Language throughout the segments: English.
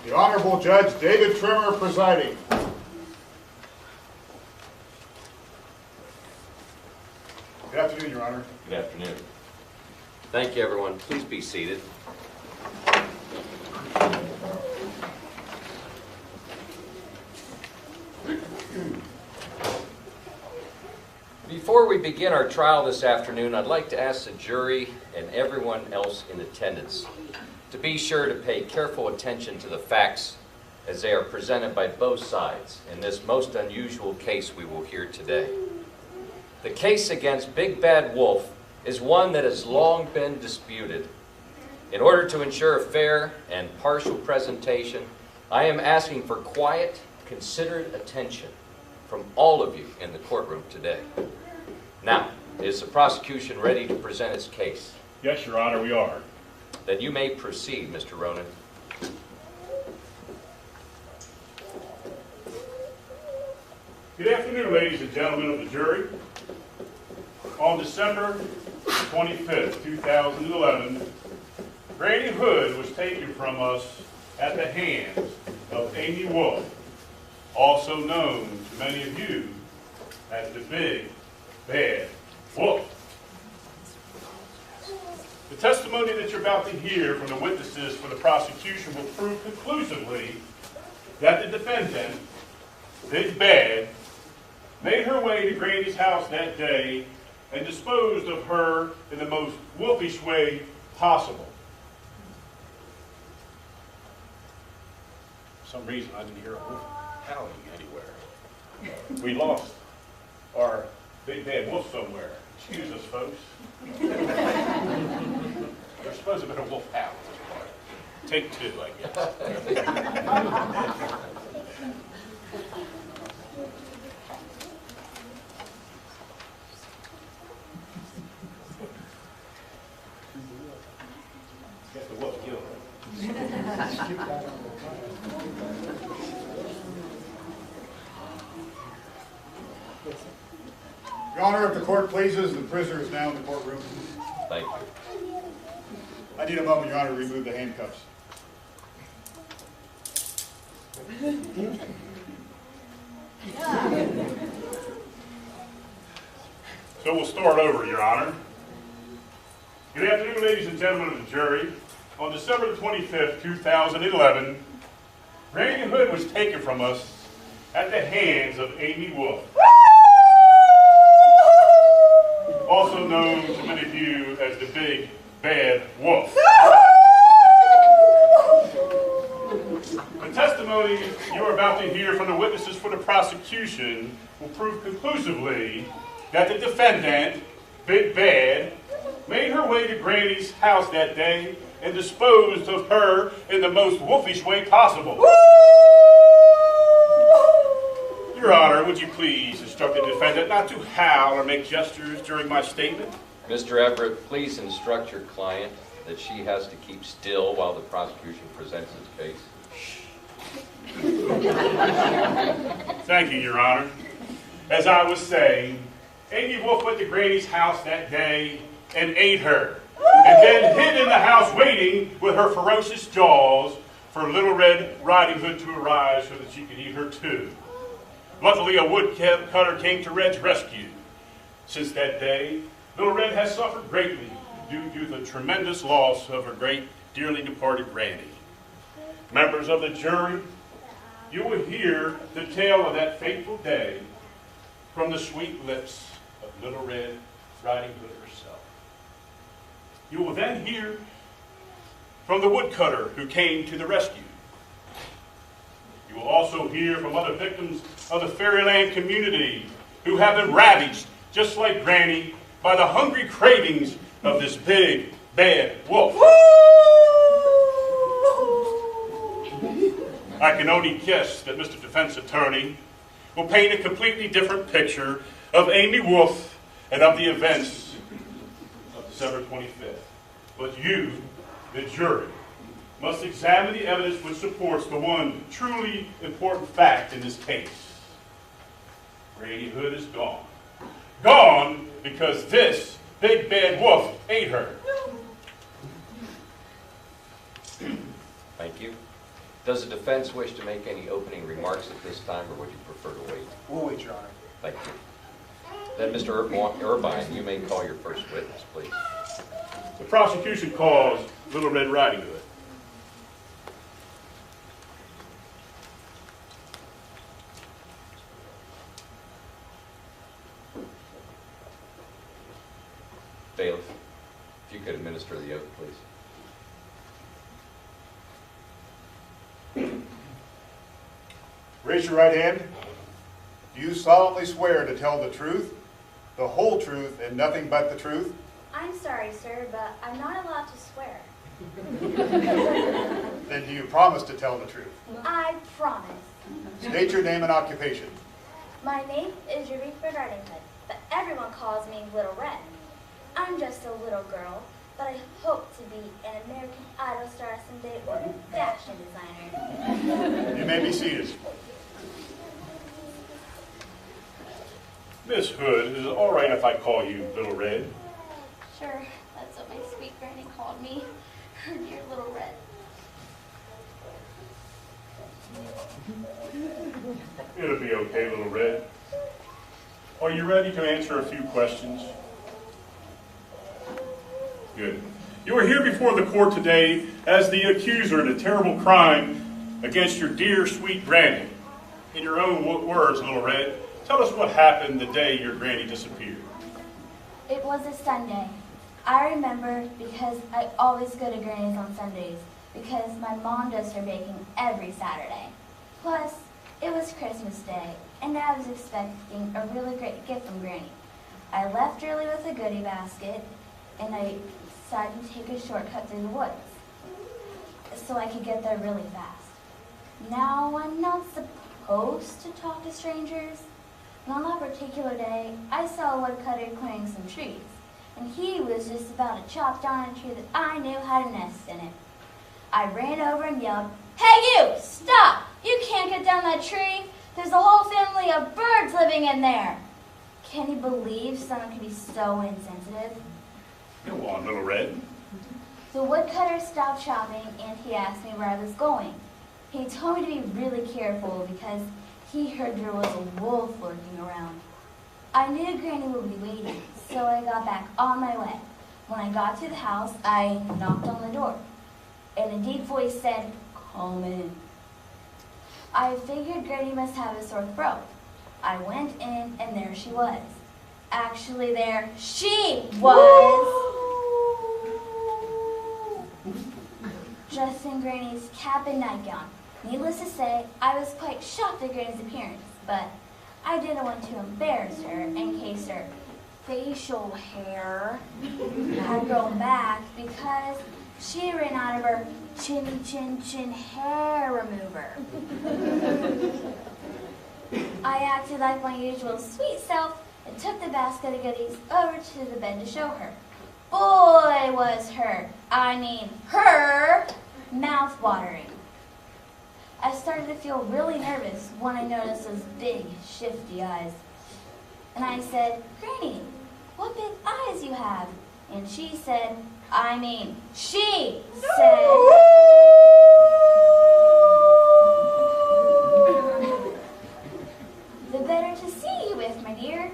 The Honorable Judge David Trimmer presiding. Good afternoon, Your Honor. Good afternoon. Thank you, everyone. Please be seated. Before we begin our trial this afternoon, I'd like to ask the jury and everyone else in attendance to be sure to pay careful attention to the facts as they are presented by both sides in this most unusual case we will hear today. The case against Big Bad Wolf is one that has long been disputed. In order to ensure a fair and partial presentation, I am asking for quiet, considered attention from all of you in the courtroom today. Now, is the prosecution ready to present its case? Yes, Your Honor, we are. Then you may proceed, Mr. Ronan. Good afternoon, ladies and gentlemen of the jury. On December 25th, 2011, Granny Hood was taken from us at the hands of Amy Wolf, also known to many of you as the Big Bad Wolf. The testimony that you're about to hear from the witnesses for the prosecution will prove conclusively that the defendant, Big Bad, made her way to Granny's house that day and disposed of her in the most wolfish way possible. For some reason, I didn't hear a wolf howling anywhere. We lost our Big Bad Wolf somewhere. Excuse us, folks. There's supposed to have been a wolf howl. Take two, I guess. Get the wolf killed. Your Honor, if the court pleases, the prisoner is now in the courtroom. Thank you. I need a moment, Your Honor, to remove the handcuffs. So we'll start over, Your Honor. Good afternoon, ladies and gentlemen of the jury. On December 25th, 2011, Granny Hood was taken from us at the hands of Amy Wolf, also known to many of you as the Big Bad Wolf. The testimony you are about to hear from the witnesses for the prosecution will prove conclusively that the defendant, Big Bad, made her way to Granny's house that day and disposed of her in the most wolfish way possible. Your Honor, would you please instruct the defendant not to howl or make gestures during my statement? Mr. Everett, please instruct your client that she has to keep still while the prosecution presents its case. Thank you, Your Honor. As I was saying, Amy Wolf went to Granny's house that day and ate her, and then hid in the house waiting with her ferocious jaws for Little Red Riding Hood to arrive so that she could eat her too. Luckily, a woodcutter came to Red's rescue. Since that day, Little Red has suffered greatly due to the tremendous loss of her great, dearly departed Granny. Members of the jury, you will hear the tale of that fateful day from the sweet lips of Little Red Riding Hood herself. You will then hear from the woodcutter who came to the rescue. You will also hear from other victims of the Fairyland community who have been ravaged, just like Granny, by the hungry cravings of this Big Bad Wolf. I can only guess that Mr. Defense Attorney will paint a completely different picture of Amy Wolf and of the events of December 25th. But you, the jury, must examine the evidence which supports the one truly important fact in this case. Granny Hood is gone. Gone because this Big Bad Wolf ate her. Thank you. Does the defense wish to make any opening remarks at this time, or would you prefer to wait? We'll wait, Your Honor. Thank you. Then, Mr. Irvine, you may call your first witness, please. The prosecution calls Little Red Riding Hood. Bailiff, if you could administer the oath, please. Raise your right hand. Do you solemnly swear to tell the truth, the whole truth, and nothing but the truth? I'm sorry, sir, but I'm not allowed to swear. Then do you promise to tell the truth? I promise. State your name and occupation. My name is Eureka Riding Hood, but everyone calls me Little Red. I'm just a little girl, but I hope to be an American Idol star someday or a fashion designer. You may be seated. Miss Hood, is it all right if I call you Little Red? Sure, that's what my sweet granny called me. Her dear Little Red. It'll be okay, Little Red. Are you ready to answer a few questions? Good. You are here before the court today as the accuser in a terrible crime against your dear, sweet granny. In your own words, Little Red, tell us what happened the day your granny disappeared. It was a Sunday. I remember because I always go to Granny's on Sundays because my mom does her baking every Saturday. Plus, it was Christmas Day, and I was expecting a really great gift from Granny. I left early with a goodie basket, and I decided to take a shortcut through the woods so I could get there really fast. Now, I'm not supposed to talk to strangers, and on that particular day, I saw a woodcutter clearing some trees, and he was just about to chop down a tree that I knew had a nest in it. I ran over and yelled, "Hey you, stop! You can't get down that tree! There's a whole family of birds living in there!" Can you believe someone can be so insensitive? Go on, Little Red. The woodcutter stopped chopping and he asked me where I was going. He told me to be really careful because he heard there was a wolf lurking around. I knew Granny would be waiting, so I got back on my way. When I got to the house, I knocked on the door, and a deep voice said, "Come in." I figured Granny must have a sore throat. I went in, and there she was. Actually, there she was! Dressed in Granny's cap and nightgown. Needless to say, I was quite shocked at Granny's appearance, but I didn't want to embarrass her in case her facial hair had grown back because she ran out of her chin hair remover. I acted like my usual sweet self and took the basket of goodies over to the bed to show her. Boy, was her mouth-watering. I started to feel really nervous when I noticed those big, shifty eyes. And I said, "Granny, what big eyes you have?" And she said, she said, "The better to see you with, my dear."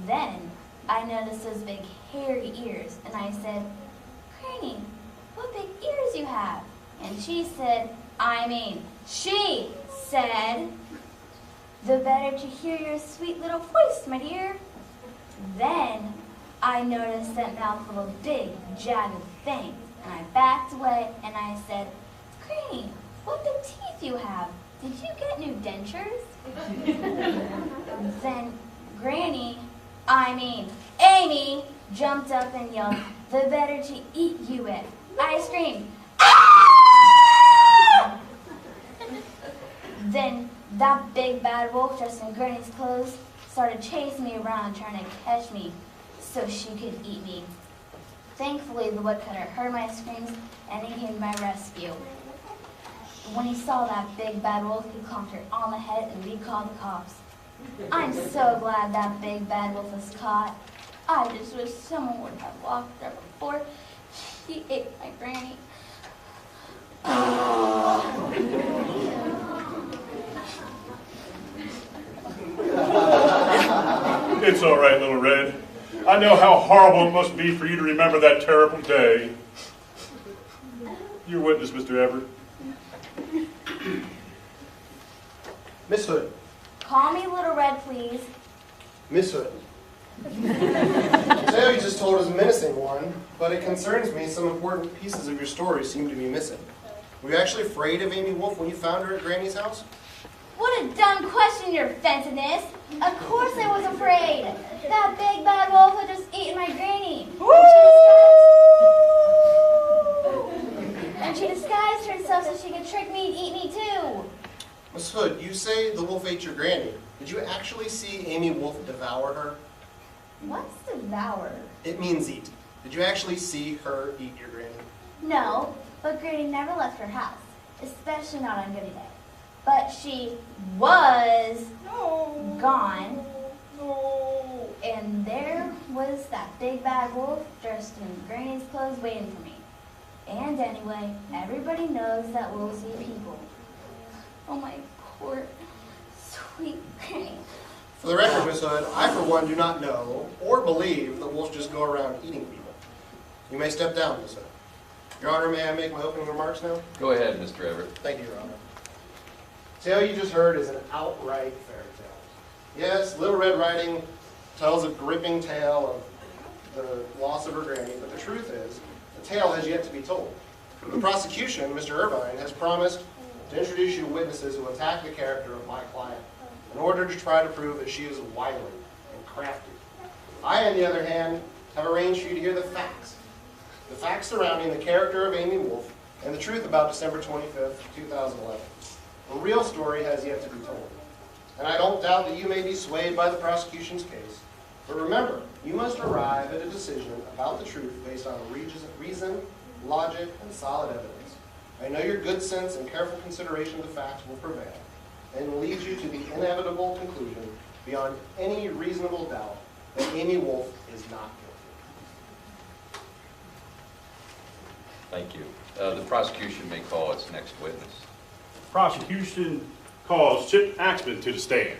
Then I noticed those big, hairy ears, and I said, "Granny, what big ears you have?" And she said, she said, "The better to hear your sweet little voice, my dear." Then I noticed that mouth full of big, jagged fangs, and I backed away and I said, "Granny, what big teeth you have. Did you get new dentures?" Then Granny, Amy, jumped up and yelled, "The better to eat you with." I screamed, "Ah!" Then that big bad wolf dressed in Granny's clothes started chasing me around trying to catch me so she could eat me. Thankfully, the woodcutter heard my screams and he came to my rescue. When he saw that big bad wolf, he clonked her on the head and we called the cops. I'm so glad that big bad wolf was caught. I just wish someone would have locked her before she ate my granny. all right, Little Red. I know how horrible it must be for you to remember that terrible day. Your witness, Mr. Everett. Miss Hood. Call me Little Red, please. Miss Hood. The tale you just told is a menacing one, but it concerns me some important pieces of your story seem to be missing. Were you actually afraid of Amy Wolf when you found her at Granny's house? What a dumb question, your offensiveness. Of course I was afraid. That big bad wolf had just eaten my granny. And she disguised herself so she could trick me and eat me too. Miss Hood, you say the wolf ate your granny. Did you actually see Amy Wolf devour her? What's devour? It means eat. Did you actually see her eat your granny? No, but Granny never left her house, especially not on Goody Day. But she was gone. And there was that big bad wolf dressed in Granny's clothes waiting for me. And anyway, everybody knows that wolves eat people. Oh, my poor, sweet Granny. For the record, Miss Hood, I for one do not know or believe that wolves just go around eating people. You may step down, Miss Hood. Your Honor, may I make my opening remarks now? Go ahead, Mr. Everett. Thank you, Your Honor. The tale you just heard is an outright fairy tale. Yes, Little Red Riding tells a gripping tale of the loss of her granny, but the truth is, the tale has yet to be told. The prosecution, Mr. Irvine, has promised to introduce you witnesses who attack the character of my client in order to try to prove that she is wily and crafty. I, on the other hand, have arranged for you to hear the facts surrounding the character of Amy Wolf and the truth about December 25th, 2011. The real story has yet to be told. And I don't doubt that you may be swayed by the prosecution's case. But remember, you must arrive at a decision about the truth based on reason, logic, and solid evidence. I know your good sense and careful consideration of the facts will prevail and lead you to the inevitable conclusion, beyond any reasonable doubt, that Amy Wolf is not guilty. Thank you. The prosecution may call its next witness. Prosecution calls Chip Axman to the stand.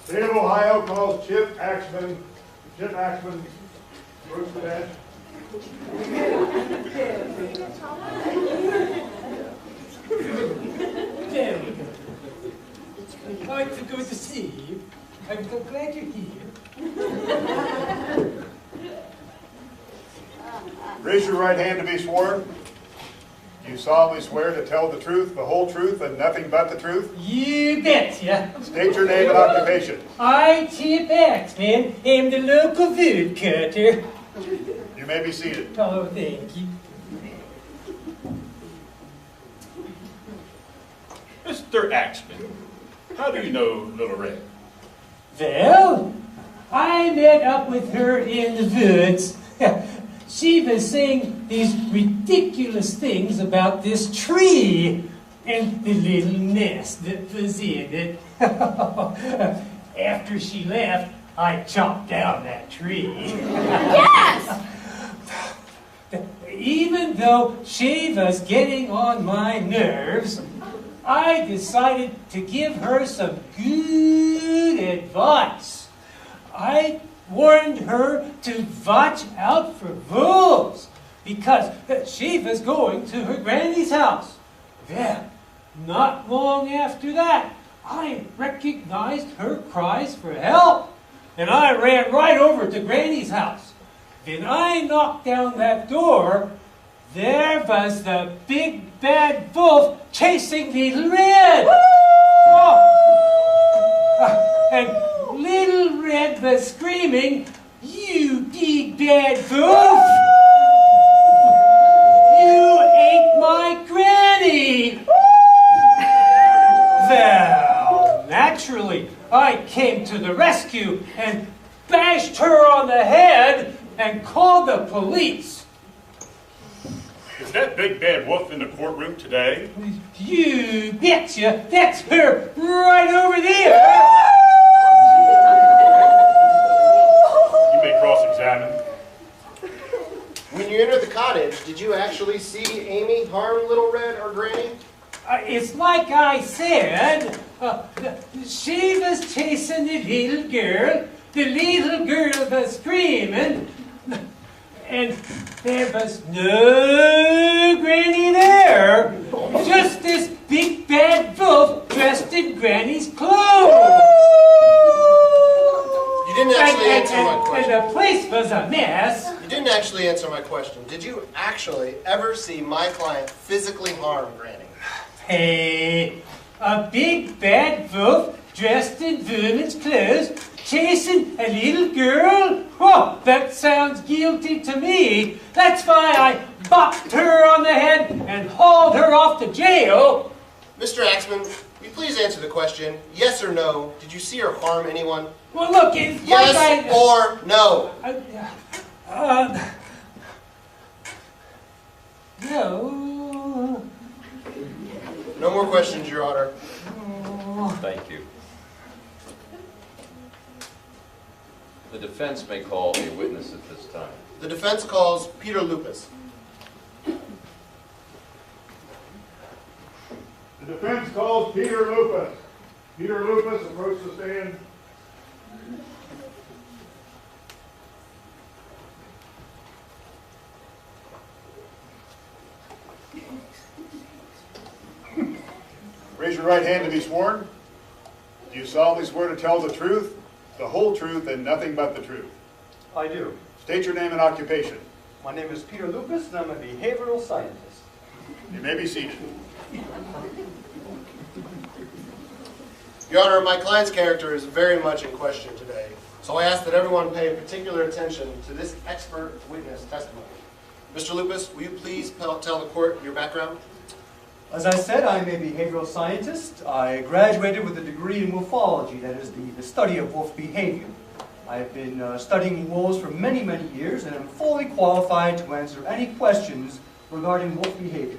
State of Ohio calls Chip Axman. Chip Axman, approach the bench. There we go. Oh, it's so good to see you. I'm so glad you're here. Raise your right hand to be sworn. Do you solemnly swear to tell the truth, the whole truth, and nothing but the truth? You betcha. State your name and occupation. I, Chip Axman, am the local woodcutter. You may be seated. Oh, thank you. Mr. Axman, how do you know Little Red? Well, I met up with her in the woods. She was saying these ridiculous things about this tree and the little nest that was in it. After she left, I chopped down that tree. Yes! Even though she was getting on my nerves, I decided to give her some good advice. I warned her to watch out for wolves because she was going to her granny's house. Well, not long after that, I recognized her cries for help, and I ran right over to Granny's house. When I knocked down that door, there was the big bad wolf chasing Little Red. And Little Red was screaming, "You big bad wolf! You ate my granny!" Well, naturally, I came to the rescue and bashed her on the head and called the police. Is that big bad wolf in the courtroom today? You betcha! That's her right over there! You may cross-examine. When you entered the cottage, did you actually see Amy harm Little Red or Granny? It's like I said, she was chasing the little girl was screaming, and there was no Granny there, just this big bad wolf dressed in Granny's clothes. You didn't actually answer my question. And the place was a mess. You didn't actually answer my question. Did you actually ever see my client physically harm Granny? Hey, a big bad wolf dressed in women's clothes chasing a little girl? Oh, that sounds guilty to me. That's why I bopped her on the head and hauled her off to jail. Mr. Axman, will you please answer the question, yes or no? Did you see her harm anyone? Well, look, it's Yes like or no? No. No more questions, Your Honor. Thank you. The defense may call a witness at this time. The defense calls Peter Lupus. The defense calls Peter Lupus. Peter Lupus, approach the stand. Raise your right hand to be sworn. Do you solemnly swear to tell the truth, the whole truth, and nothing but the truth? I do. State your name and occupation. My name is Peter Lupus, and I'm a behavioral scientist. You may be seated. Your Honor, my client's character is very much in question today, so I ask that everyone pay particular attention to this expert witness testimony. Mr. Lupus, will you please tell the court your background? As I said, I'm a behavioral scientist. I graduated with a degree in wolfology, that is the study of wolf behavior. I've been studying wolves for many, many years, and am fully qualified to answer any questions regarding wolf behavior.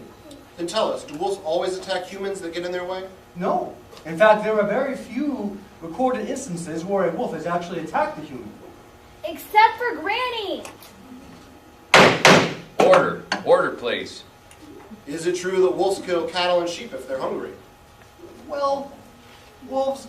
Then tell us, do wolves always attack humans that get in their way? No. In fact, there are very few recorded instances where a wolf has actually attacked a human. Except for Granny! Order. Order, please. Is it true that wolves kill cattle and sheep if they're hungry? Well, wolves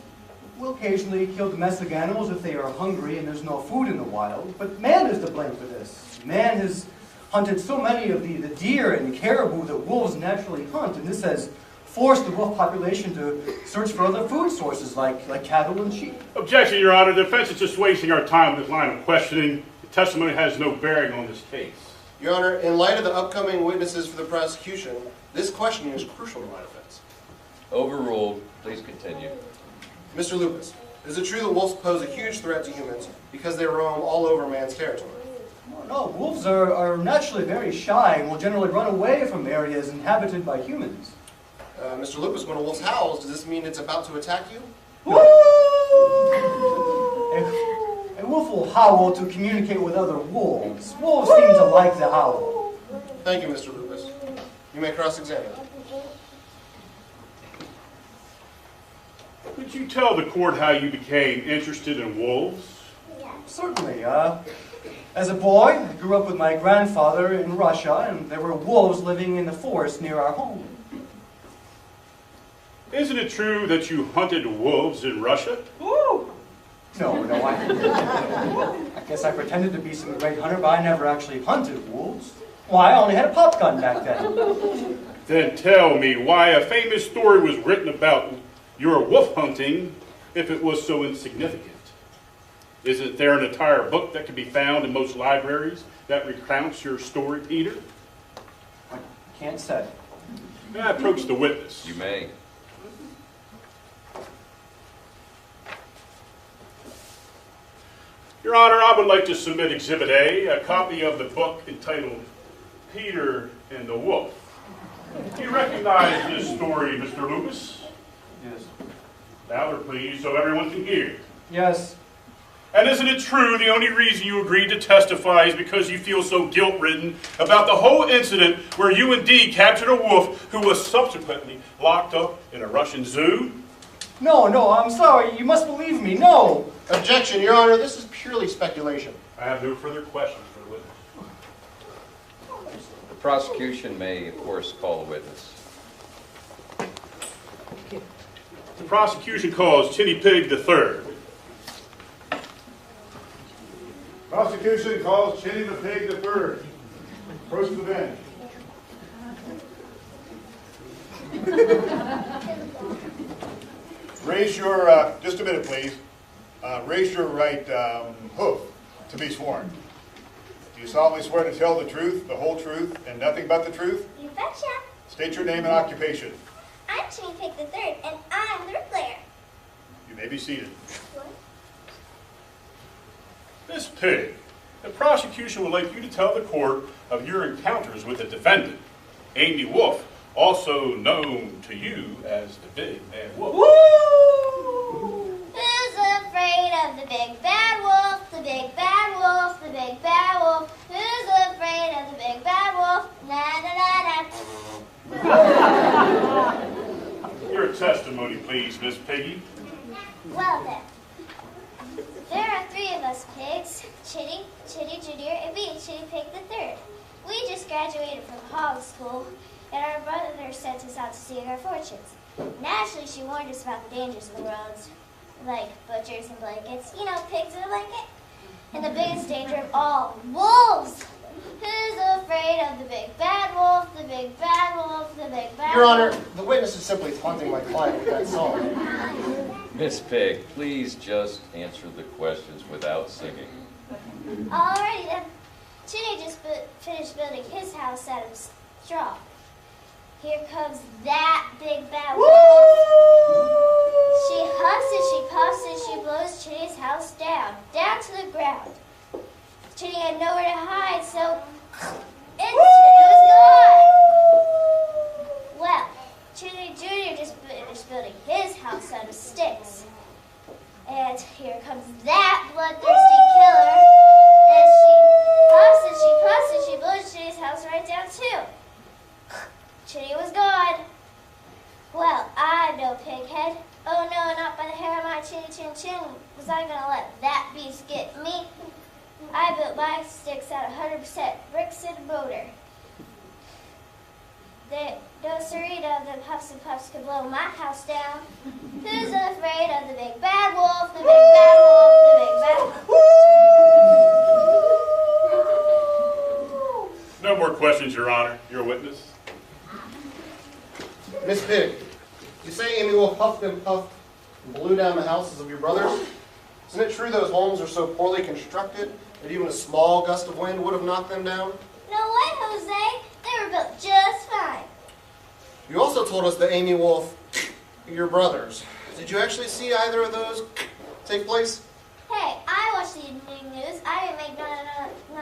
will occasionally kill domestic animals if they are hungry and there's no food in the wild, but man is to blame for this. Man has hunted so many of the deer and caribou that wolves naturally hunt, and this has forced the wolf population to search for other food sources like cattle and sheep. Objection, Your Honor. The defense is just wasting our time with this line of questioning. The testimony has no bearing on this case. Your Honor, in light of the upcoming witnesses for the prosecution, this questioning is crucial to my defense. Overruled. Please continue. Mr. Lupus, is it true that wolves pose a huge threat to humans because they roam all over man's territory? No, wolves are naturally very shy and will generally run away from areas inhabited by humans. Mr. Lupus, when a wolf howls, does this mean it's about to attack you? A wolf will howl to communicate with other wolves. Wolves seem to like the howl. Thank you, Mr. Lupus. You may cross-examine. Could you tell the court how you became interested in wolves? Certainly. As a boy, I grew up with my grandfather in Russia, and there were wolves living in the forest near our home. Isn't it true that you hunted wolves in Russia? No, I guess I pretended to be some great hunter, but I never actually hunted wolves. Why, I only had a pop gun back then. Then tell me why a famous story was written about your wolf hunting if it was so insignificant. Isn't there an entire book that can be found in most libraries that recounts your story, Peter? I can't say. May I approach the witness? You may. Your Honor, I would like to submit Exhibit A, a copy of the book entitled Peter and the Wolf. Do you recognize this story, Mr. Lupus? Yes. Louder, please, so everyone can hear. Yes. And isn't it true the only reason you agreed to testify is because you feel so guilt-ridden about the whole incident where you indeed captured a wolf who was subsequently locked up in a Russian zoo? No, I'm sorry. You must believe me. No. Objection, Your Honor. This is purely speculation. I have no further questions for the witness. The prosecution may, of course, call the witness. The prosecution calls Chinny Pig III. Prosecution calls Chinny the Pig the Third. Approach the bench. Raise your, just a minute please. Raise your right hoof to be sworn. Do you solemnly swear to tell the truth, the whole truth, and nothing but the truth? You betcha. State your name and occupation. I'm Chinny Pig the Third, and I'm the bricklayer. You may be seated. What? Miss Pig, the prosecution would like you to tell the court of your encounters with the defendant, Amy Wolf, also known to you as the Big Bad Wolf. Who's afraid of the big bad wolf? The big bad wolf, the big bad wolf. Who's afraid of the big bad wolf? Na na na na. Your testimony, please, Miss Piggy. Well then, there are three of us pigs: Chitty, Chitty Junior, and me, Chinny Pig the Third. We just graduated from hog school, and our mother sent us out to seek our fortunes. Naturally, she warned us about the dangers of the roads, like butchers and blankets, you know, pigs in a blanket. And the biggest danger of all, wolves! Who's afraid of the big bad wolf, the big bad wolf, the big bad Your wolf? Honor, the witness is simply taunting my client with that song. Miss Pig, please just answer the questions without singing. Alrighty then. Chinny just finished building his house out of straw. Here comes that big bad wolf. She huffs and she puffs and she blows Chinny's house down to the ground. Chinny had nowhere to hide, so Chinny was gone. Well, Chinny Jr. just finished building his house out of sticks. And here comes that bloodthirsty killer. And she puffs and she puffs and she blows Chinny's house right down too. Chinny was gone. Well, I'm no pighead. Oh no, not by the hair of my chinny chin chin. Was I gonna let that beast get me? I built my sticks out of 100% bricks and mortar. No sireno, the puffs and puffs could blow my house down. Who's afraid of the big bad wolf, the big bad wolf, the big bad wolf? No more questions, Your Honor. Your witness. Miss Pig, you say Amy Wolf huffed and puffed and blew down the houses of your brothers? Isn't it true those homes are so poorly constructed that even a small gust of wind would have knocked them down? No way, Jose. They were built just fine. You also told us that Amy Wolf, your brothers. Did you actually see either of those take place? Hey, I watched the evening news. I didn't make none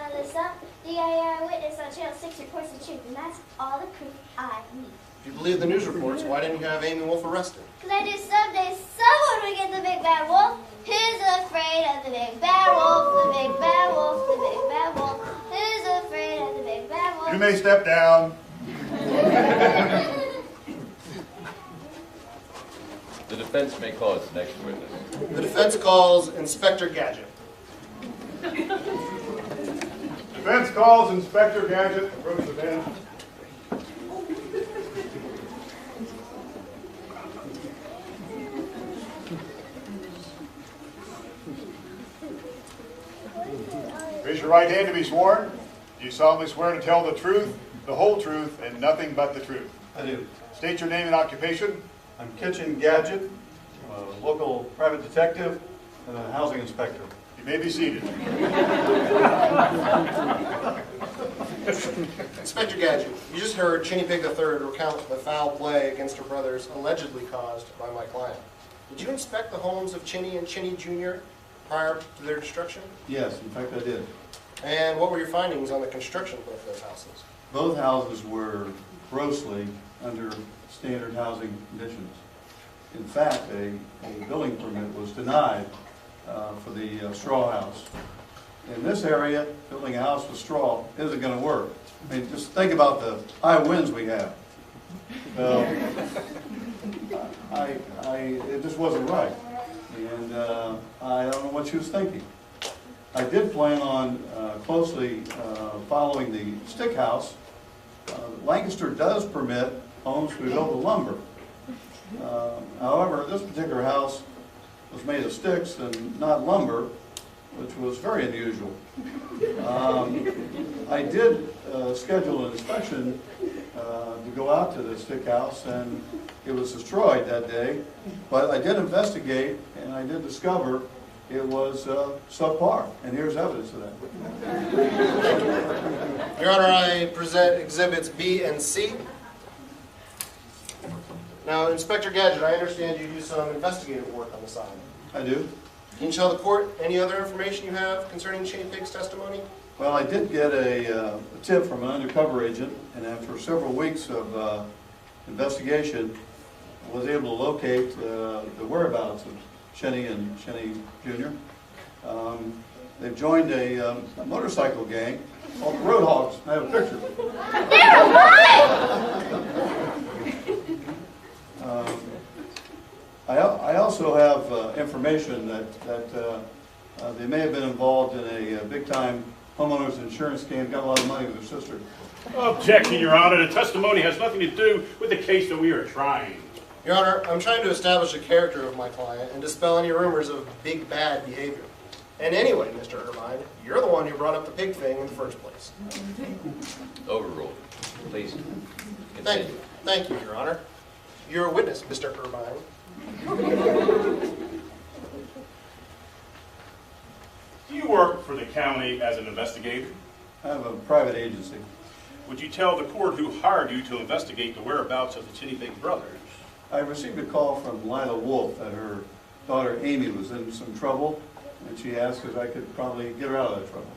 of this up. The eyewitness on Channel 6 reports the truth, and that's all the proof I need. If you believe the news reports, why didn't you have Amy Wolf arrested? Because I knew someday someone would get the big bad wolf. Who's afraid of the big bad wolf, the big bad wolf, the big bad wolf? Who's afraid of the big bad wolf? You may step down. The defense may call its next witness. The defense calls Inspector Gadget. Defense calls Inspector Gadget. Approach the bench. Raise your right hand to be sworn. Do you solemnly swear to tell the truth, the whole truth, and nothing but the truth? I do. State your name and occupation. I'm Kitchen Gadget, a local private detective, and a housing inspector. You may be seated. Inspector Gadget, you just heard Chinny Pig III recount the foul play against her brothers allegedly caused by my client. Did you inspect the homes of Chinny and Chinny Jr. prior to their destruction? Yes, in fact I did. And what were your findings on the construction of both those houses? Both houses were grossly under standard housing conditions. In fact, a building permit was denied for the straw house. In this area, building a house with straw isn't going to work. I mean, just think about the high winds we have. It just wasn't right. And I don't know what she was thinking. I did plan on closely following the stick house. Lancaster does permit homes to be built with lumber. However, this particular house was made of sticks and not lumber, which was very unusual. I did schedule an inspection to go out to the stick house, and it was destroyed that day. But I did investigate, and I did discover it was subpar, and here's evidence of that. Your Honor, I present Exhibits B and C. Now, Inspector Gadget, I understand you do some investigative work on the side. I do. Can you tell the court any other information you have concerning Shane Pig's testimony? Well, I did get a tip from an undercover agent, and after several weeks of investigation, I was able to locate the whereabouts of Shenny and Shenny Jr. They've joined a motorcycle gang called the Roadhogs. I have a picture. I also have information that they may have been involved in a big-time homeowners insurance scam, got a lot of money with their sister. Objection, Your Honor. The testimony has nothing to do with the case that we are trying. Your Honor, I'm trying to establish the character of my client and dispel any rumors of big bad behavior. And anyway, Mr. Irvine, you're the one who brought up the pig thing in the first place. Overruled. Please continue. Thank you. Thank you, Your Honor. You're a witness, Mr. Irvine. Do you work for the county as an investigator? I have a private agency. Would you tell the court who hired you to investigate the whereabouts of the Chinny Big brothers? I received a call from Lila Wolf that her daughter Amy was in some trouble, and she asked if I could probably get her out of that trouble.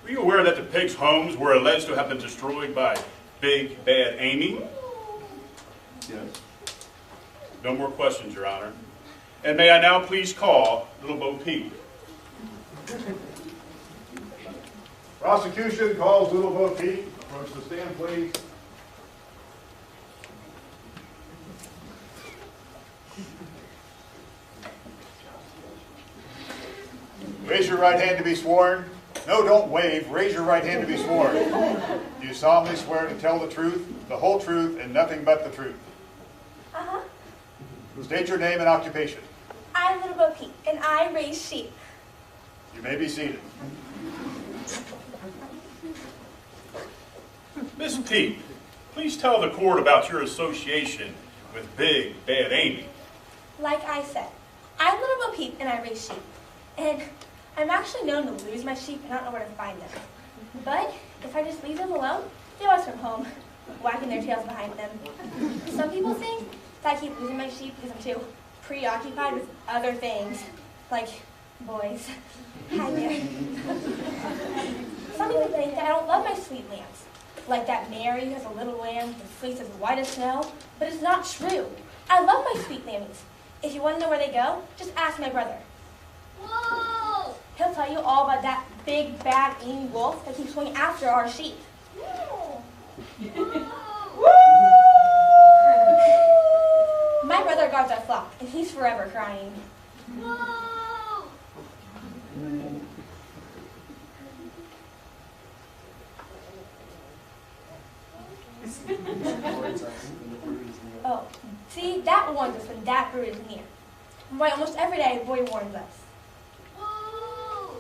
Were you aware that the pigs' homes were alleged to have been destroyed by Big Bad Amy? Yes. No more questions, Your Honor. And may I now please call Little Bo Peep. Prosecution calls Little Bo Peep. Approach the stand, please. Raise your right hand to be sworn. No, don't wave. Raise your right hand to be sworn. Do you solemnly swear to tell the truth, the whole truth, and nothing but the truth? Uh-huh. State your name and occupation. I'm Little Bo Peep, and I raise sheep. You may be seated. Miss Peep, please tell the court about your association with Big Bad Amy. Like I said, I'm Little Bo Peep, and I raise sheep. And I'm actually known to lose my sheep and not know where to find them. But if I just leave them alone, they always come home, wagging their tails behind them. Some people think that I keep losing my sheep because I'm too preoccupied with other things, like boys. Hi there. Some people think that I don't love my sweet lambs, like that Mary who has a little lamb with fleece as white as snow, but it's not true. I love my sweet lammies. If you want to know where they go, just ask my brother. Whoa! He'll tell you all about that big, bad Amy wolf that keeps going after our sheep. My brother guards our flock, and he's forever crying. Whoa! Oh, see, that warns us when that brood is near. Why, almost every day a boy warns us. Whoa!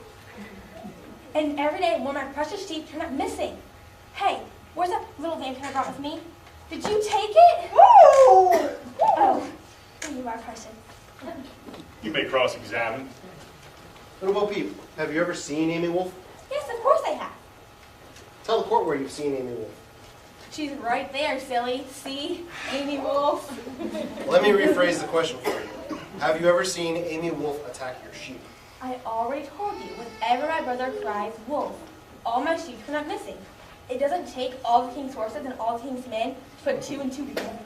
And every day one of my precious sheep turn up missing. Hey, where's that little lamb I brought with me? Did you take it? Oh, you are precious. You may cross-examine. Little Bo Peep, have you ever seen Amy Wolf? Yes, of course I have. Tell the court where you've seen Amy Wolf. She's right there, silly. See? Amy Wolf. Let me rephrase the question for you. Have you ever seen Amy Wolf attack your sheep? I already told you, whenever my brother cries wolf, all my sheep turn up missing. It doesn't take all the king's horses and all the king's men to put 2 and 2 together.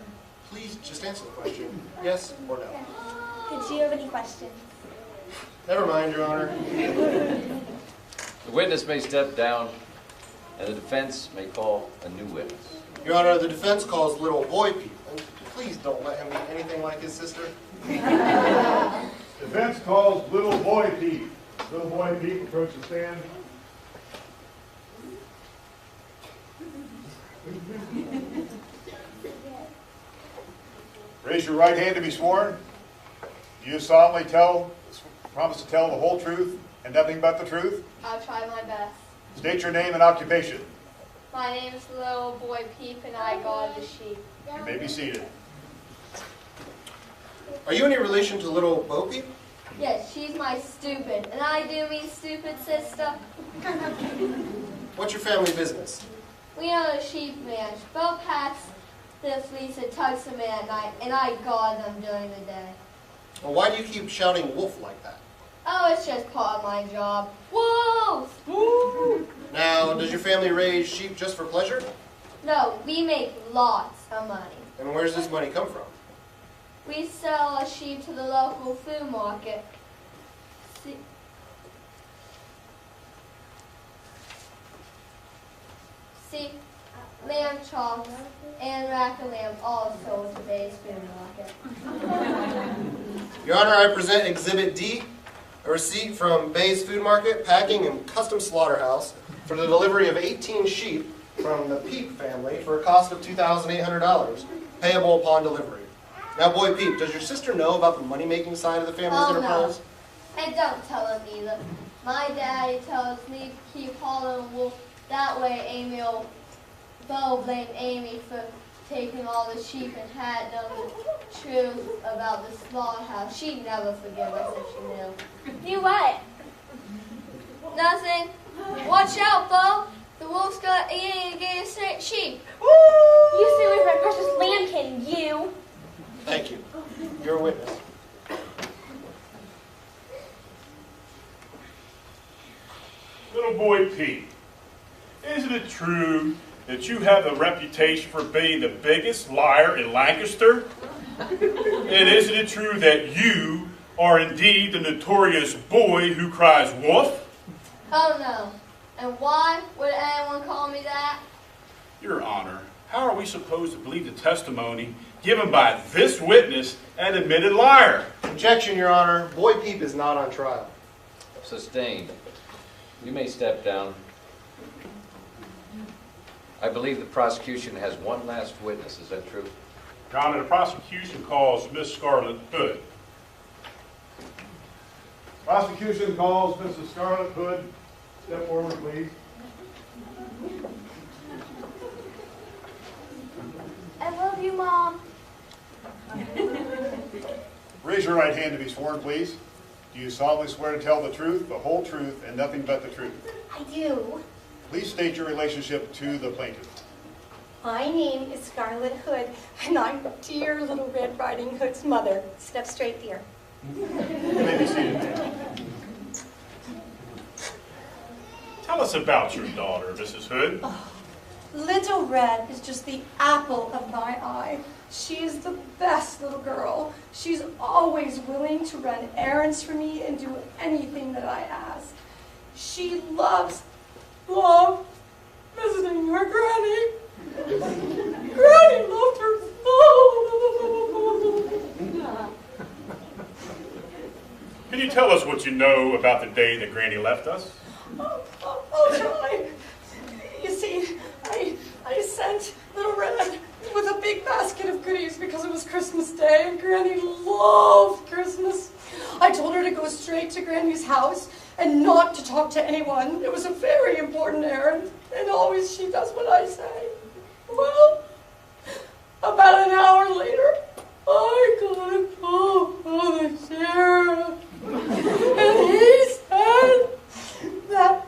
Please just answer the question. Yes or no? Did you have any questions? Never mind, Your Honor. The witness may step down, and the defense may call a new witness. Your Honor, the defense calls Little Boy Peep. And please don't let him be anything like his sister. Defense calls Little Boy Peep. Little Boy Peep, approach the stand. Raise your right hand to be sworn. Do you solemnly promise to tell the whole truth and nothing but the truth? I'll try my best. State your name and occupation. My name is Little Boy Peep, and I guard the sheep. You may be seated. Are you any relation to little Bo Peep? Yes, she's my stupid, and I do mean stupid sister. What's your family business? We own a sheep ranch. Bo pats the fleece and tucks them in at night, and I guard them during the day. Well, why do you keep shouting wolf like that? Oh, it's just part of my job. Wolf! Woo! Now, does your family raise sheep just for pleasure? No, we make lots of money. And where's this money come from? We sell a sheep to the local food market. See, lamb chops and rack of lamb all sold at today's food market. Your Honor, I present Exhibit D, a receipt from Bay's Food Market, Packing, and Custom Slaughterhouse for the delivery of 18 sheep from the Peep family for a cost of $2,800, payable upon delivery. Now, Boy Peep, does your sister know about the money-making side of the family's enterprise? No. And don't tell him either. My daddy tells me to keep hollering wolf. That way Amy will blame Amy for taking all the sheep and had known the truth about the slaughterhouse. She'd never forgive us if she knew. You what? Nothing. Watch out, Bo. The wolf's got eating against sheep. You stay away from my precious lambkin, you. Thank you. You're a witness. Little Boy Pete, isn't it true that you have a reputation for being the biggest liar in Lancaster? And isn't it true that you are indeed the notorious boy who cries wolf? Oh, no. And why would anyone call me that? Your Honor, how are we supposed to believe the testimony given by this witness and admitted liar? Objection, Your Honor. Boy Peep is not on trial. Sustained. You may step down. I believe the prosecution has one last witness. Is that true? Your Honor, the prosecution calls Miss Scarlett Hood. Prosecution calls Mrs. Scarlett Hood. Step forward, please. I love you, Mom. Raise your right hand to be sworn, please. Do you solemnly swear to tell the truth, the whole truth, and nothing but the truth? I do. Please state your relationship to the plaintiff. My name is Scarlett Hood, and I'm dear Little Red Riding Hood's mother. Step straight, dear. You may be seated. Tell us about your daughter, Mrs. Hood. Oh, Little Red is just the apple of my eye. She is the best little girl. She's always willing to run errands for me and do anything that I ask. She loves visiting her granny. Granny loved her so. Can you tell us what you know about the day that Granny left us? I'll try. You see, I sent Little Red with a big basket of goodies because it was Christmas Day and Granny loved Christmas. I told her to go straight to Granny's house and not to talk to anyone. It was a very important errand, and always she does what I say. Well, about an hour later, I got a call from the sheriff, and he said that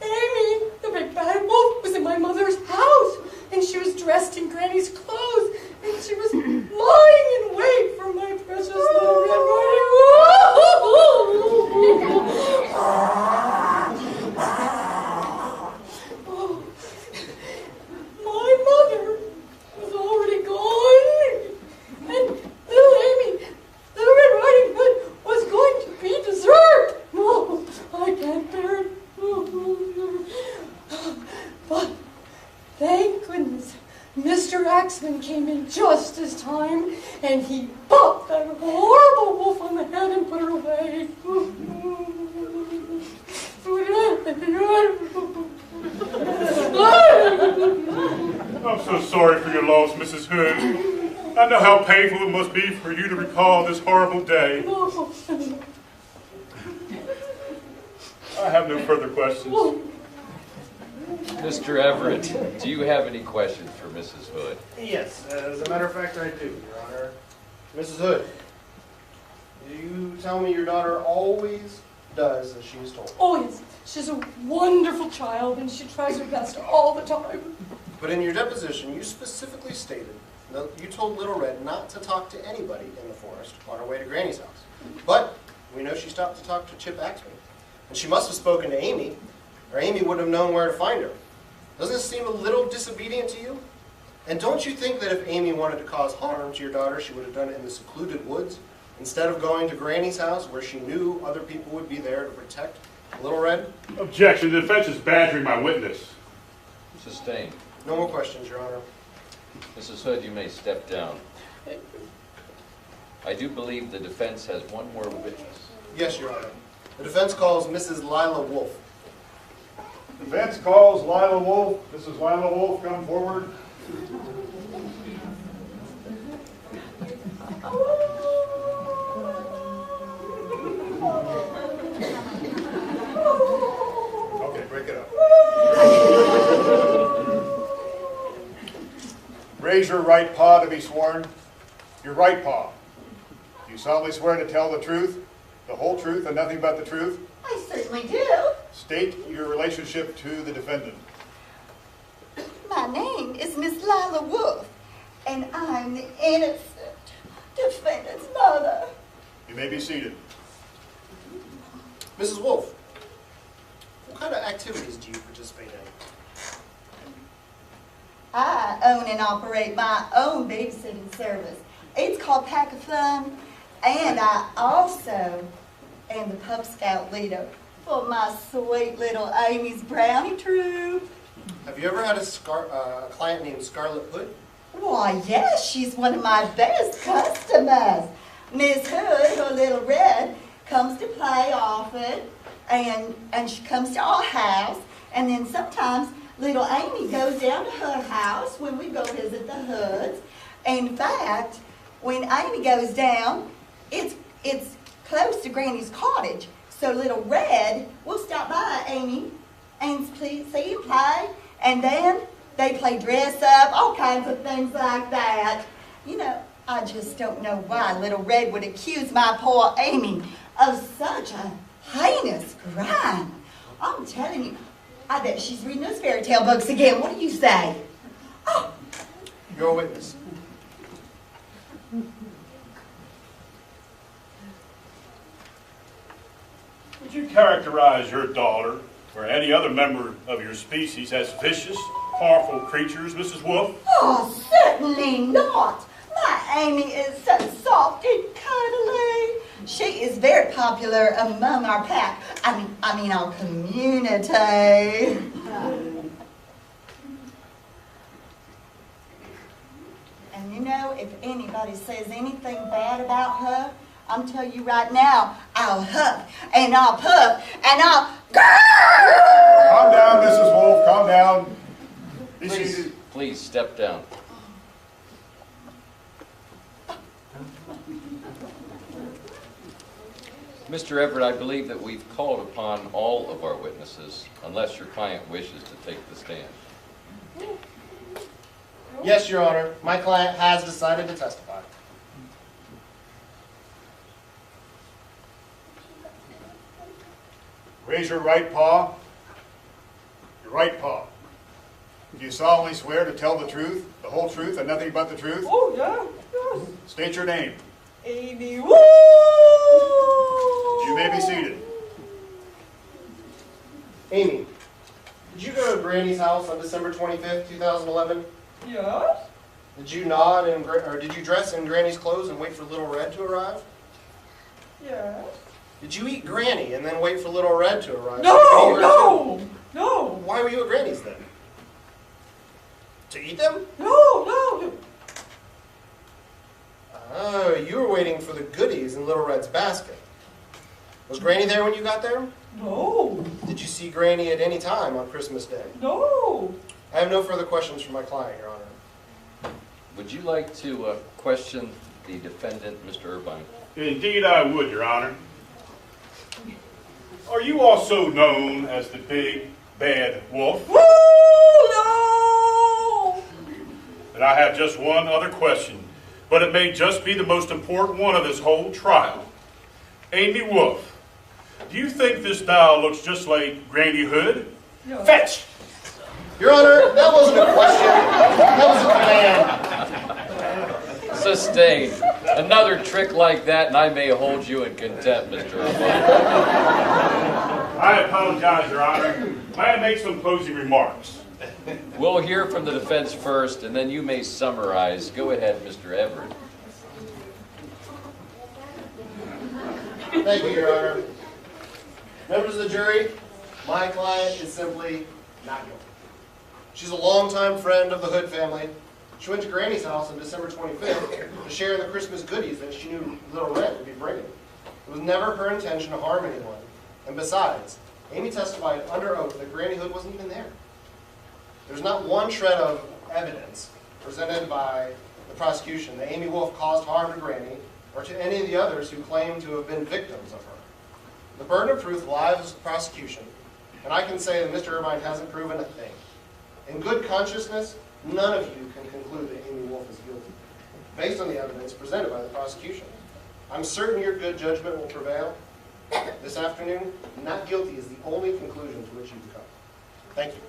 Amy, the big bad wolf, was in my mother's house, and she was dressed in Granny's clothes, and she was lying in wait for my precious Little Red Riding Hood. My mother was already gone, and little Amy, Little Red Riding Hood, was going to be dessert. Oh, I can't bear it. But thank goodness, Mr. Axman came in just as time, and he bopped that horrible wolf on the head and put her away. I'm so sorry for your loss, Mrs. Hood. I know how painful it must be for you to recall this horrible day. I have no further questions. Mr. Everett, do you have any questions for Mrs. Hood? Yes, as a matter of fact, I do, Your Honor. Mrs. Hood, you tell me your daughter always does as she is told. Oh, yes. She's a wonderful child, and she tries her best all the time. But in your deposition, you specifically stated that you told Little Red not to talk to anybody in the forest on her way to Granny's house. But we know she stopped to talk to Chip Axman. And she must have spoken to Amy, or Amy would have known where to find her. Doesn't this seem a little disobedient to you? And don't you think that if Amy wanted to cause harm to your daughter, she would have done it in the secluded woods, instead of going to Granny's house where she knew other people would be there to protect Little Red? Objection. The defense is badgering my witness. Sustained. No more questions, Your Honor. Mrs. Hood, you may step down. I do believe the defense has one more witness. Yes, Your Honor. The defense calls Mrs. Lila Wolf. Defense calls Lila Wolf. Mrs. Lila Wolf, come forward. Okay, break it up. Raise your right paw to be sworn. Your right paw. Do you solemnly swear to tell the truth, the whole truth, and nothing but the truth? I certainly do. State your relationship to the defendant. My name is Miss Lila Wolf, and I'm the innocent defendant's mother. You may be seated. Mrs. Wolf, what kind of activities do you participate in? I own and operate my own babysitting service. It's called Pack of Fun, and I also am the Pup Scout leader for my sweet little Amy's Brownie troop. Have you ever had a client named Scarlet Hood? Why, yes, she's one of my best customers. Miss Hood, her little Red, comes to play often, and she comes to our house, and then sometimes little Amy goes down to her house when we go visit the Hoods. In fact, when Amy goes down, it's close to Granny's cottage, so little Red will stop by Amy and see him play, and then they play dress up, all kinds of things like that. You know, I just don't know why little Red would accuse my poor Amy of such a heinous crime. I'm telling you, I bet she's reading those fairy tale books again. What do you say? Oh. You're a witness. Would you characterize your daughter or any other member of your species as vicious, harmful creatures, Mrs. Wolf? Oh, certainly not. My Amy is so soft and cuddly. She is very popular among our pack. I mean our community. And you know, if anybody says anything bad about her, I'm telling you right now, I'll huff and I'll puff and I'll grrr! Calm down, Mrs. Wolf, calm down. Be Please, seated. please step down. Mr. Everett, I believe that we've called upon all of our witnesses, unless your client wishes to take the stand. Yes, Your Honor. My client has decided to testify. Raise your right paw. Your right paw. Do you solemnly swear to tell the truth, the whole truth, and nothing but the truth? Oh, yeah, yes. State your name. Amy Wolf! You may be seated. Amy, did you go to Granny's house on December 25th, 2011? Yes? Did you nod or did you dress in Granny's clothes and wait for Little Red to arrive? Yes. Did you eat Granny and then wait for Little Red to arrive? No! Why were you at Granny's then? To eat them? No! Oh, you were waiting for the goodies in Little Red's basket. Was Granny there when you got there? No. Did you see Granny at any time on Christmas Day? No. I have no further questions from my client, Your Honor. would you like to question the defendant, Mr. Irvine? Indeed I would, Your Honor. Are you also known as the Big Bad Wolf? Woo, no! And I have just one other question, but it may just be the most important one of this whole trial. Amy Wolf, do you think this doll looks just like Granny Hood? No. Fetch! Your Honor, that wasn't a question. That was a command. Sustained. Another trick like that, and I may hold you in contempt, Mr. Irvine. I apologize, Your Honor. May I make some closing remarks? We'll hear from the defense first, and then you may summarize. Go ahead, Mr. Everett. Thank you, Your Honor. Members of the jury, my client is simply not guilty. She's a longtime friend of the Hood family. She went to Granny's house on December 25th to share in the Christmas goodies that she knew Little Red would be bringing. It was never her intention to harm anyone. And besides, Amy testified under oath that Granny Hood wasn't even there. There's not one shred of evidence presented by the prosecution that Amy Wolf caused harm to Granny or to any of the others who claim to have been victims of her. The burden of proof lies with the prosecution, and I can say that Mr. Irvine hasn't proven a thing. In good consciousness, none of you can conclude that Amy Wolf is guilty, based on the evidence presented by the prosecution. I'm certain your good judgment will prevail. This afternoon, not guilty is the only conclusion to which you've come. Thank you.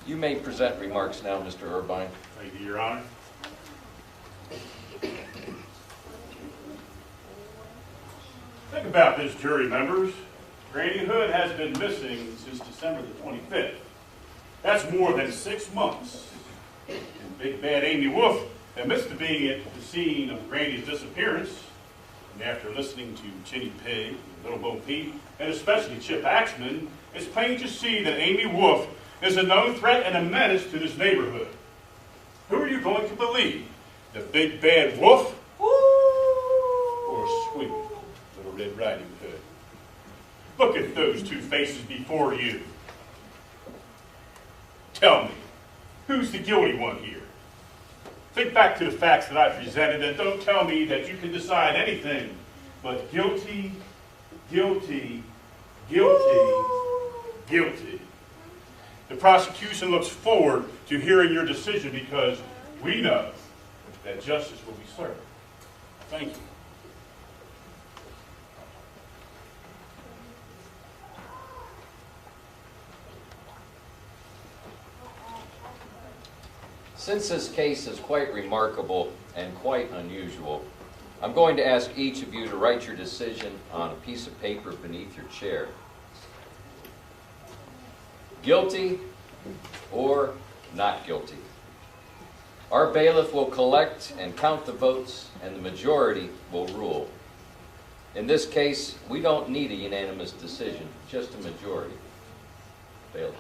You may present remarks now, Mr. Irvine. Thank you, Your Honor. Think about this, jury members. Granny Hood has been missing since December the 25th. That's more than 6 months. And Big Bad Amy Wolf admits to being at the scene of Granny's disappearance. And after listening to Chinny Pig, Little Bo Peep, and especially Chip Axman, it's plain to see that Amy Wolf is a known threat and a menace to this neighborhood. Who are you going to believe? The Big Bad Wolf? Or sweet Little Red Riding Hood? Look at those two faces before you. Tell me, who's the guilty one here? Think back to the facts that I presented and don't tell me that you can decide anything but guilty, guilty, guilty, guilty. The prosecution looks forward to hearing your decision because we know that justice will be served. Thank you. Since this case is quite remarkable and quite unusual, I'm going to ask each of you to write your decision on a piece of paper beneath your chair. Guilty or not guilty. Our bailiff will collect and count the votes, and the majority will rule. In this case, we don't need a unanimous decision, just a majority. Bailiff.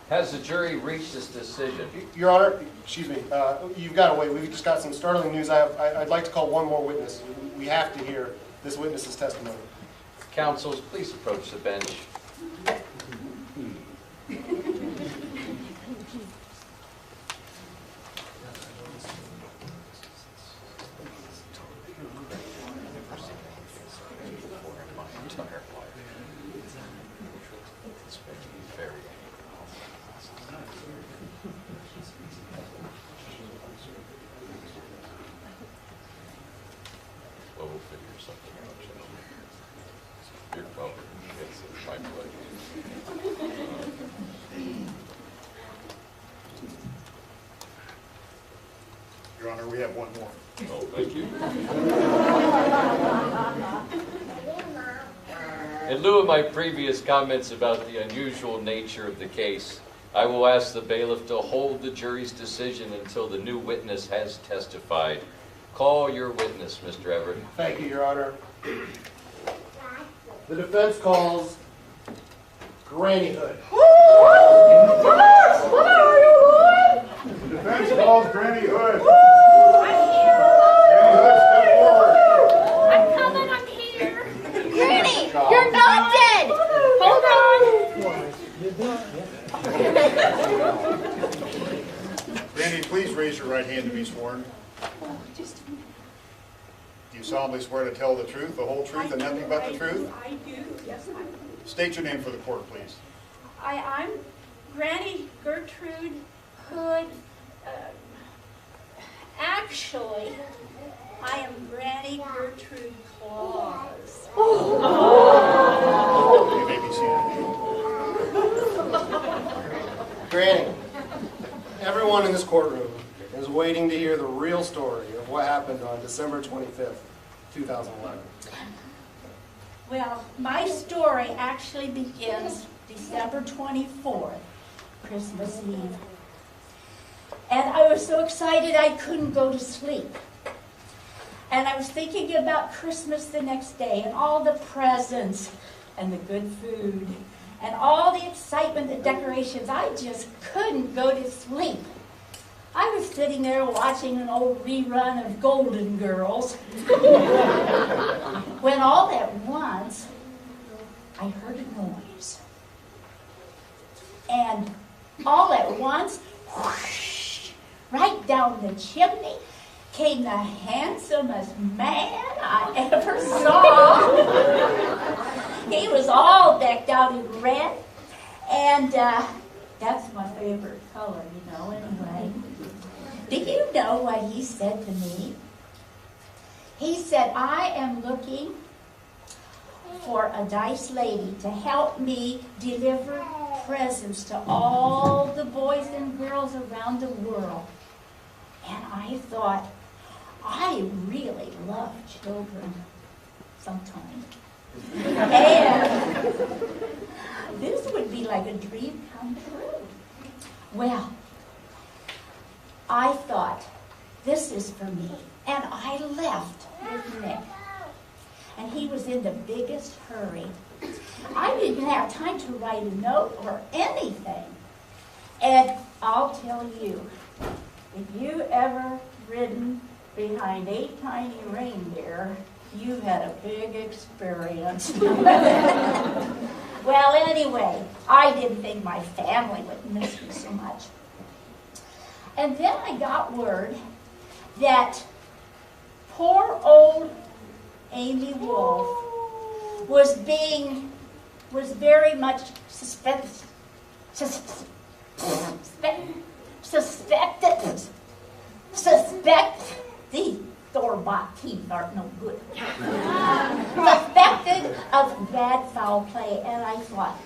Has the jury reached this decision? Your Honor, excuse me, you've got to wait. We've just got some startling news. I'd like to call one more witness. We have to hear this witness's testimony. Counsels, please approach the bench. Honor, we have one more. Oh, thank you. In lieu of my previous comments about the unusual nature of the case, I will ask the bailiff to hold the jury's decision until the new witness has testified. Call your witness, Mr. Everett. Thank you, Your Honor. The defense calls Granny Hood. The defense calls Granny Hood. I'm here. Granny Hood, step forward. I'm coming. I'm here. Granny, you're not dead. Hold on. Granny, please raise your right hand to be sworn. Do you solemnly swear to tell the truth, the whole truth, and nothing but the truth? I do. Yes, I do. State your name for the court, please. I'm Granny Gertrude Hood. Actually, I am Granny Gertrude Claus. You may be seated. Granny, everyone in this courtroom is waiting to hear the real story of what happened on December 25th, 2011. Well, my story actually begins December 24th, Christmas Eve. And I was so excited I couldn't go to sleep. And I was thinking about Christmas the next day and all the presents and the good food and all the excitement, the decorations. I just couldn't go to sleep. I was sitting there watching an old rerun of Golden Girls when all at once I heard a noise. And all at once, whoosh, right down the chimney came the handsomest man I ever saw. He was all decked out in red, and that's my favorite color, you know, anyway. Do you know what he said to me? He said, I am looking for a nice lady to help me deliver presents to all the boys and girls around the world. And I thought, I really love children sometimes. And this would be like a dream come true. Well, I thought, this is for me. And I left with Nick. And he was in the biggest hurry. I didn't have time to write a note or anything. And I'll tell you, if you ever ridden behind 8 tiny reindeer, you've had a big experience. Well, anyway, I didn't think my family would miss me so much. And then I got word that poor old Amy Wolf was very much suspected. These store-bought teeth aren't no good. Suspected of bad foul play, and I thought,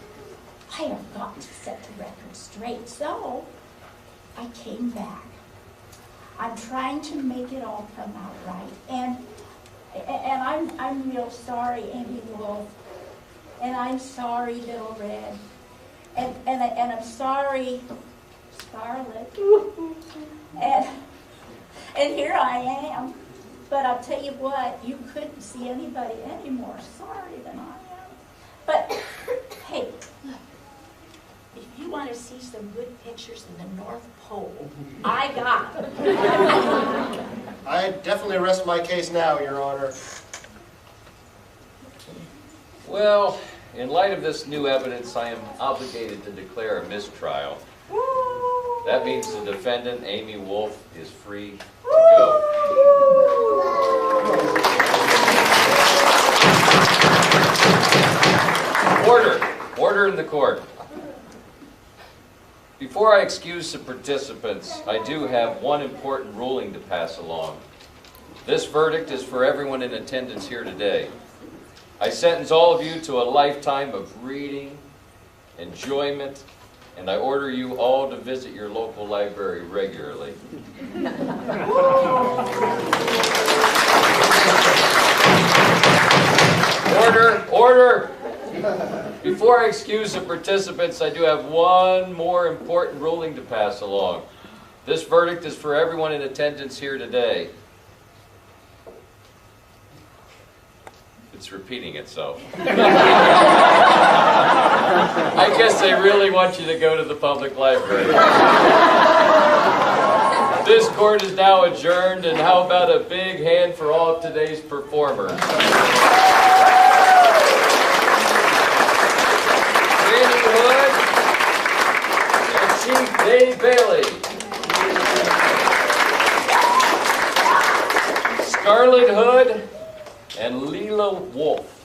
I have got to set the record straight. So I came back. I'm trying to make it all come out right, and I'm real sorry, Amy Wolf, and I'm sorry, Little Red, and I'm sorry, Scarlet, and here I am. But I'll tell you what, you couldn't see anybody any more sorry than I am. But hey, look, if you want to see some good pictures in the North Pole, I got them. I definitely rest my case now, Your Honor. Well, in light of this new evidence, I am obligated to declare a mistrial. That means the defendant, Amy Wolf, is free to go. Order! Order in the court. Before I excuse the participants, I do have one important ruling to pass along. This verdict is for everyone in attendance here today. I sentence all of you to a lifetime of reading, enjoyment, and I order you all to visit your local library regularly. Order! Order! Before I excuse the participants, I do have one more important ruling to pass along. This verdict is for everyone in attendance here today. It's repeating itself. I guess they really want you to go to the public library. This court is now adjourned, and how about a big hand for all of today's performers? Randy Hood and Chief Dave Bailey. Scarlet Hood and Leela Wolf.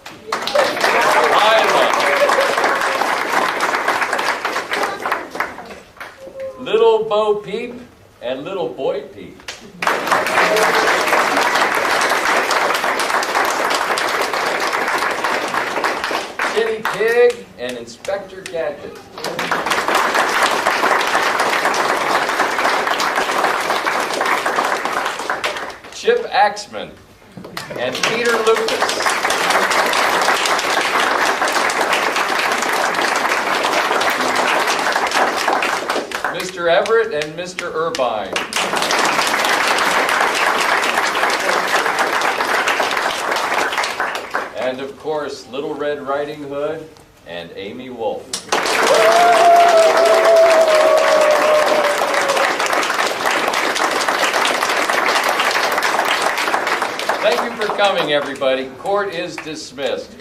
Little Bo Peep and Little Boy Peep. Kitty Pig and Inspector Gadget. Chip Axman and Peter Lucas. Mr. Everett and Mr. Irvine. And of course, Little Red Riding Hood and Amy Wolf. Thank you for coming, everybody. Court is dismissed.